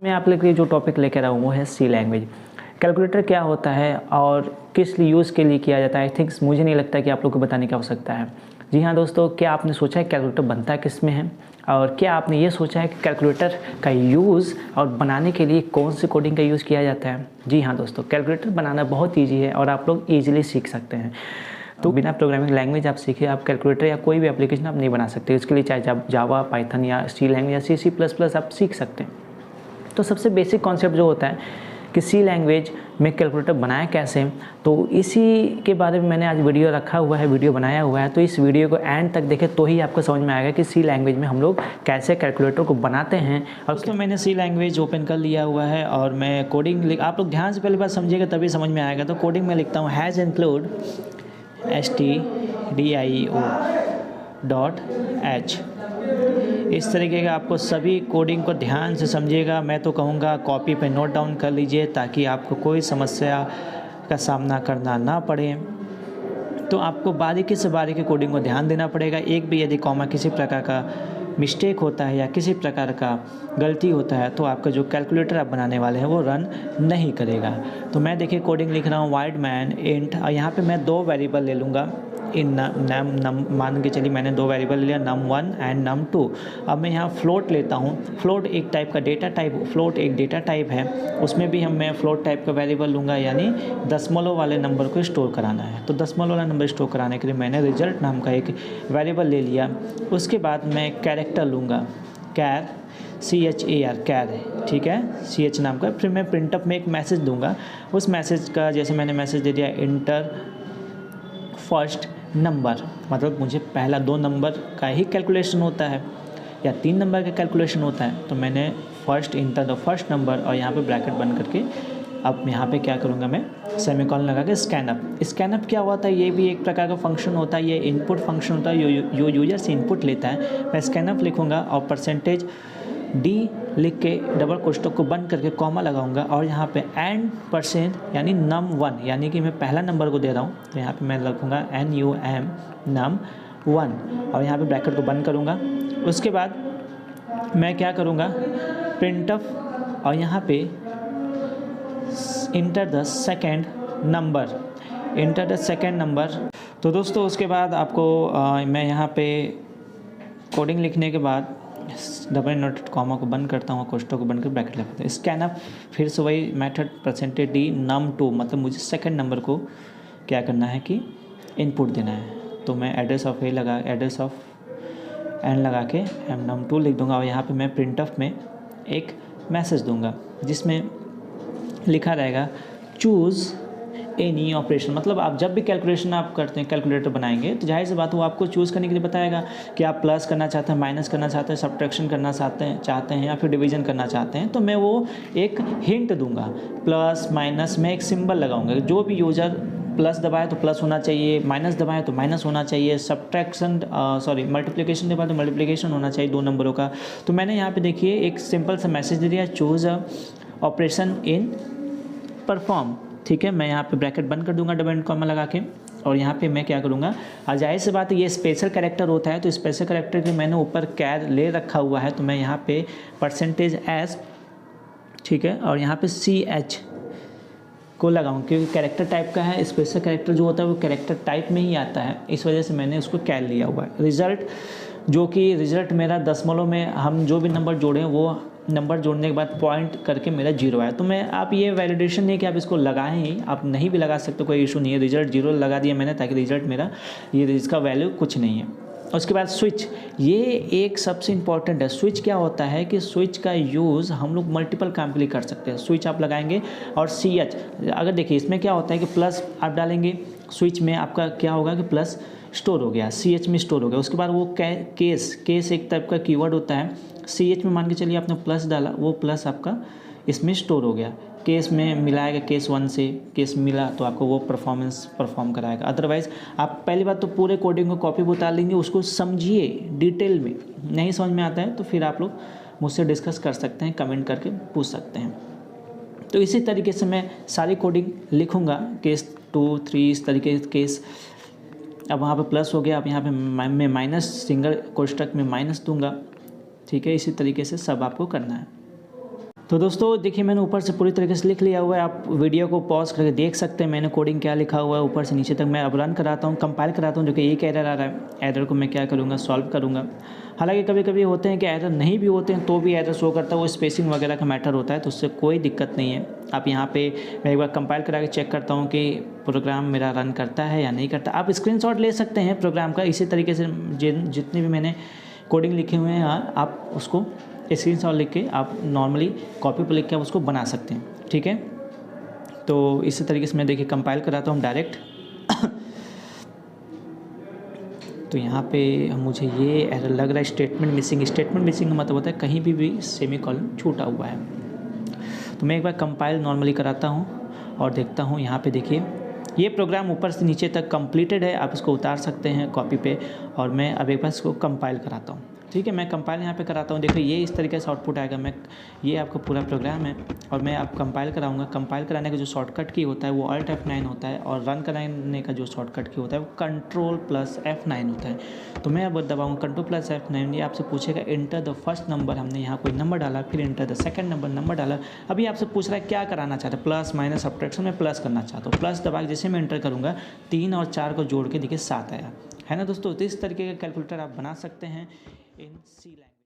मैं आप लोग के लिए जो टॉपिक लेकर आया हूँ वो है सी लैंग्वेज। कैलकुलेटर क्या होता है और किस लिए यूज़ के लिए किया जाता है, आई थिंक्स मुझे नहीं लगता कि आप लोग को बताने की आवश्यकता है। जी हाँ दोस्तों, क्या आपने सोचा है कैलकुलेटर बनता किस में है, और क्या आपने ये सोचा है कि कैलकुलेटर का यूज़ और बनाने के लिए कौन सी कोडिंग का यूज़ किया जाता है। जी हाँ दोस्तों, कैलकुलेटर बनाना बहुत ईजी है और आप लोग ईजिली सीख सकते हैं। तो बिना प्रोग्रामिंग लैंग्वेज आप सीखे आप कैलकुलेटर या कोई भी एप्लीकेशन आप नहीं बना सकते। इसके लिए चाहे जावा, पाइथन या सी लैंग्वेज या C++ आप सीख सकते हैं। तो सबसे बेसिक कॉन्सेप्ट जो होता है कि सी लैंग्वेज में कैलकुलेटर बनाया कैसे, तो इसी के बारे में मैंने आज वीडियो रखा हुआ है, वीडियो बनाया हुआ है। तो इस वीडियो को एंड तक देखें तो ही आपको समझ में आएगा कि सी लैंग्वेज में हम लोग कैसे कैलकुलेटर को बनाते हैं। और दोस्तों मैंने सी लैंग्वेज ओपन कर लिया हुआ है और मैं कोडिंग आप लोग ध्यान से पहली बात समझिएगा तभी समझ में आएगा। तो कोडिंग में लिखता हूँ हैज़ इंक्लूड stdio.h। इस तरीके का आपको सभी कोडिंग को ध्यान से समझिएगा। मैं तो कहूँगा कॉपी पे नोट डाउन कर लीजिए ताकि आपको कोई समस्या का सामना करना ना पड़े। तो आपको बारीकी से बारीकी कोडिंग को ध्यान देना पड़ेगा। एक भी यदि कॉमा किसी प्रकार का मिस्टेक होता है या किसी प्रकार का गलती होता है तो आपका जो कैलकुलेटर आप बनाने वाले हैं वो रन नहीं करेगा। तो मैं देखिए कोडिंग लिख रहा हूँ वाइड मैन इंट, और यहाँ पे मैं दो वेरिएबल ले लूँगा। इन नम मान के चलिए मैंने दो वेरिएबल लिया num1 एंड num2। अब मैं यहाँ फ्लोट लेता हूँ। फ्लोट एक टाइप का डेटा टाइप, फ्लोट एक डेटा टाइप है, उसमें भी मैं फ्लोट टाइप का वेरिएबल लूँगा, यानी दशमलव वाले नंबर को स्टोर कराना है। तो दशमलव वाला नंबर स्टोर कराने के लिए मैंने रिजल्ट नाम का एक वेरिएबल ले लिया। उसके बाद मैं कैरेक्टर लूँगा, कैर CHAR कैर है, ठीक है, CH नाम का। फिर मैं प्रिंटअप में एक मैसेज दूंगा। उस मैसेज का जैसे मैंने मैसेज दे दिया इंटर फर्स्ट नंबर, मतलब मुझे पहला दो नंबर का ही कैलकुलेशन होता है या तीन नंबर का कैलकुलेशन होता है। तो मैंने first enter the first number और यहाँ पे ब्रैकेट बंद करके अब यहाँ पे क्या करूँगा, मैं सेमीकोलन लगा के स्कैनअप। स्कैनअप क्या होता है, ये भी एक प्रकार का फंक्शन होता है, ये इनपुट फंक्शन होता है जो यूजर से इनपुट लेता है। मैं स्कैनअप लिखूँगा और %d लिख के डबल कोष्ठक को बंद करके कॉमा लगाऊंगा और यहाँ पे एंड % यानी num1, यानी कि मैं पहला नंबर को दे रहा हूँ तो यहाँ पे मैं लिखूँगा NUM num1 और यहाँ पे ब्रैकेट को बंद करूँगा। उसके बाद मैं क्या करूँगा, प्रिंटफ और यहाँ पे इंटर द सेकेंड नंबर। तो दोस्तों उसके बाद आपको मैं यहाँ पे कोडिंग लिखने के बाद डबल नोटेड कॉमा को बंद करता हूँ, कोष्ठक को बंद कर ब्रैकेट लगाता हूँ। स्कैनअप फिर से वही मेथड %d num2, मतलब मुझे सेकंड नंबर को क्या करना है कि इनपुट देना है। तो मैं एड्रेस ऑफ n लगा के num2 लिख दूंगा और यहाँ पे मैं प्रिंटअप में एक मैसेज दूंगा जिसमें लिखा रहेगा चूज़ एनी ऑपरेशन। मतलब आप जब भी कैलकुलेशन आप करते हैं, कैलकुलेटर बनाएंगे तो जाहिर सी बात वो आपको चूज़ करने के लिए बताएगा कि आप प्लस करना चाहते हैं, माइनस करना चाहते हैं, सब्ट्रैक्शन करना चाहते हैं या फिर डिवीजन करना चाहते हैं। तो मैं वो एक हिंट दूंगा, प्लस माइनस में एक सिंबल लगाऊंगा। जो भी यूज़र प्लस दबाए तो प्लस होना चाहिए, माइनस दबाए तो माइनस होना चाहिए, मल्टीप्लिकेशन दबाए तो मल्टीप्लिकेशन होना चाहिए दो नंबरों का। तो मैंने यहाँ पे देखिए एक सिंपल सा मैसेज दे दिया, चूज़ ऑपरेशन इन परफॉर्म, ठीक है। मैं यहाँ पे ब्रैकेट बंद कर दूंगा डबल कॉमा लगा के और यहाँ पे मैं क्या करूँगा, जाहिर सी बात है ये स्पेशल कैरेक्टर होता है तो स्पेशल कैरेक्टर के मैंने ऊपर कैर ले रखा हुआ है तो मैं यहाँ पे %s, ठीक है, और यहाँ पे CH को लगाऊँ क्योंकि कैरेक्टर टाइप का है। स्पेशल कैरेक्टर जो होता है वो कैरेक्टर टाइप में ही आता है, इस वजह से मैंने उसको कैर लिया हुआ है। रिज़ल्ट जो कि रिज़ल्ट मेरा दशमलव में हम जो भी नंबर जोड़ें वो नंबर जोड़ने के बाद पॉइंट करके मेरा 0 आया। तो मैं आप ये वैलिडेशन नहीं कि आप इसको लगाएं ही, आप नहीं भी लगा सकते, कोई इशू नहीं है। रिजल्ट 0 लगा दिया मैंने ताकि रिजल्ट मेरा ये इसका वैल्यू कुछ नहीं है। उसके बाद स्विच, ये एक सबसे इम्पॉर्टेंट है। स्विच क्या होता है कि स्विच का यूज़ हम लोग मल्टीपल काम के लिए कर सकते हैं। स्विच आप लगाएंगे और CH, अगर देखिए इसमें क्या होता है कि प्लस आप डालेंगे, स्विच में आपका क्या होगा कि प्लस स्टोर हो गया, CH में स्टोर हो गया। उसके बाद वो केस एक टाइप का कीवर्ड होता है, CH में मान के चलिए आपने प्लस डाला, वो प्लस आपका इसमें स्टोर हो गया। केस में मिलाएगा, केस 1 से केस मिला तो आपको वो परफॉर्म कराएगा। अदरवाइज़ आप पहली बात तो पूरे कोडिंग को कॉपी बता लेंगे, उसको समझिए डिटेल में। नहीं समझ में आता है तो फिर आप लोग मुझसे डिस्कस कर सकते हैं, कमेंट करके पूछ सकते हैं। तो इसी तरीके से मैं सारी कोडिंग लिखूँगा, केस 2, 3 इस तरीके केस। अब वहाँ पे प्लस हो गया, अब यहाँ पे मैं माइनस, सिंगल कोष्ठक में माइनस दूंगा, ठीक है। इसी तरीके से सब आपको करना है। तो दोस्तों देखिए मैंने ऊपर से पूरी तरीके से लिख लिया हुआ है, आप वीडियो को पॉज करके देख सकते हैं मैंने कोडिंग क्या लिखा हुआ है ऊपर से नीचे तक। मैं अब रन कराता हूँ, कंपाइल कराता हूँ, जो कि एक एरर आ रहा है, एरर को मैं क्या करूँगा, सॉल्व करूँगा। हालांकि कभी कभी होते हैं कि एरर नहीं भी होते हैं तो भी एरर शो करता है, वो स्पेसिंग वगैरह का मैटर होता है, तो उससे कोई दिक्कत नहीं है। आप यहाँ पे मैं एक बार कंपाइल करा के चेक करता हूँ कि प्रोग्राम मेरा रन करता है या नहीं करता। आप स्क्रीनशॉट ले सकते हैं प्रोग्राम का, इसी तरीके से जितने भी मैंने कोडिंग लिखे हुए हैं आप उसको स्क्रीनशॉट लिख के आप नॉर्मली कॉपी पर लिख के आप उसको बना सकते हैं, ठीक है। तो इसी तरीके से मैं देखिए कंपाइल कराता हूँ डायरेक्ट। तो यहाँ पे मुझे ये एरर लग रहा है, स्टेटमेंट मिसिंग। स्टेटमेंट मिसिंग का मतलब होता है कहीं भी सेमीकोलन छूटा हुआ है। तो मैं एक बार कंपाइल नॉर्मली कराता हूँ और देखता हूँ, यहाँ पे देखिए ये प्रोग्राम ऊपर से नीचे तक कंप्लीटेड है। आप इसको उतार सकते हैं कॉपी पे, और मैं अब एक बार इसको कंपाइल कराता हूँ, ठीक है। मैं कंपाइल यहाँ पे कराता हूँ, देखो ये इस तरीके से आउटपुट आएगा। ये आपका पूरा प्रोग्राम है और मैं अब कंपाइल कराऊंगा। कंपाइल कराने का जो शॉर्टकट की होता है वो Alt F9 होता है, और रन कराने का जो शॉर्टकट की होता है वो Ctrl+F9 होता है। तो मैं अब दबाऊँगा Ctrl+F9। ये आपसे पूछेगा इंटर द फर्स्ट नंबर, हमने यहाँ कोई नंबर डाला, फिर इंटर द सेकंड नंबर डाला। अभी आपसे पूछ रहा है क्या कराना चाहता है, प्लस माइनस सब्ट्रैक्शन में प्लस करना चाहता हूँ। प्लस दबा के जैसे मैं इंटर करूँगा 3 और 4 को जोड़ के देखिए 7 आया, है ना दोस्तों। तो इस तरीके का कैलकुलेटर आप बना सकते हैं इन C